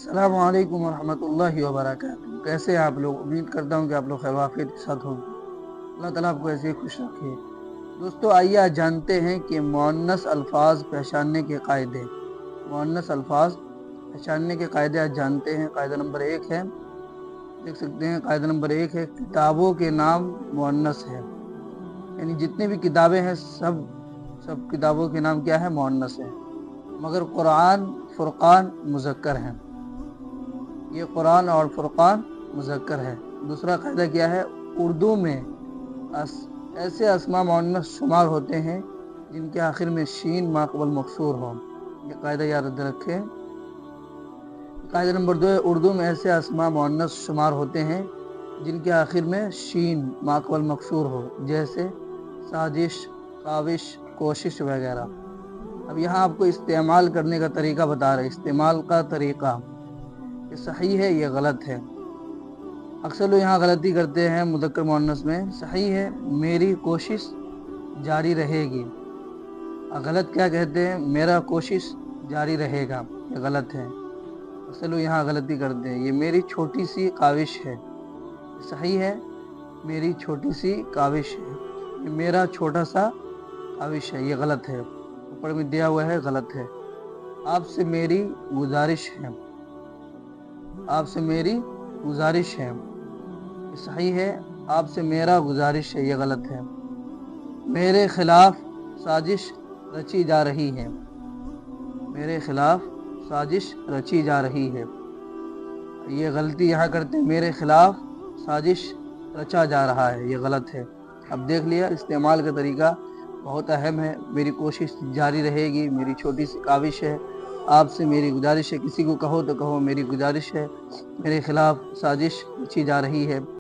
السلام علیکم ورحمۃ اللہ وبرکاتہ۔ کیسے ہیں آپ لوگ؟ امید کرتا ہوں کہ آپ لوگ خیر وافیت کے ساتھ ہوں۔ اللہ تعالیٰ آپ کو ایسے ہی خوش رکھے۔ دوستو، آئیے آج جانتے ہیں کہ مؤنث الفاظ پہچاننے کے قاعدے۔ مؤنث الفاظ پہچاننے کے قاعدے آج جانتے ہیں۔ قاعدہ نمبر 1 ہے، دیکھ سکتے ہیں، قاعدہ نمبر 1 ہے کتابوں کے نام مؤنث ہے، یعنی جتنی بھی کتابیں ہیں سب کتابوں کے نام کیا ہے؟ مؤنث ہے، مگر قرآن فرقان مذکر ہیں۔ یہ قرآن اور فرقان مذکر ہے۔ دوسرا قاعدہ کیا ہے؟ اردو میں ایسے اسماء مؤنث شمار ہوتے ہیں جن کے آخر میں شین ما قبل مکسور ہو۔ یہ قاعدہ یاد رکھیں۔ قاعدہ نمبر 2 ہے اردو میں ایسے اسماء مؤنث شمار ہوتے ہیں جن کے آخر میں شین ما قبل مکسور ہو، جیسے سازش، کاوش، کوشش وغیرہ۔ اب یہاں آپ کو استعمال کرنے کا طریقہ بتا رہے۔ استعمال کا طریقہ یہ صحیح ہے، یہ غلط ہے۔ اکثر لوگ یہاں غلطی کرتے ہیں مذکر مؤنث میں۔ صحیح ہے میری کوشش جاری رہے گی، غلط کیا کہتے ہیں؟ میرا کوشش جاری رہے گا، یہ غلط ہے۔ اکثر لوگ یہاں غلطی کرتے ہیں۔ یہ میری چھوٹی سی کاوش ہے، صحیح ہے میری چھوٹی سی کاوش ہے، یہ میرا چھوٹا سا کاوش ہے، یہ غلط ہے، اوپر میں دیا ہوا ہے، غلط ہے۔ آپ سے میری گزارش ہے، آپ سے میری گزارش ہے، یہ صحیح ہے، آپ سے میرا گزارش ہے، یہ غلط ہے۔ میرے خلاف سازش رچی جا رہی ہے، میرے خلاف سازش رچی جا رہی ہے، یہ غلطی یہاں کرتے ہیں، میرے خلاف سازش رچا جا رہا ہے، یہ غلط ہے۔ اب دیکھ لیا، استعمال کا طریقہ بہت اہم ہے۔ میری کوشش جاری رہے گی، میری چھوٹی سی کاوش ہے، آپ سے میری گزارش ہے، کسی کو کہو تو کہو میری گزارش ہے، میرے خلاف سازش رچی جا رہی ہے۔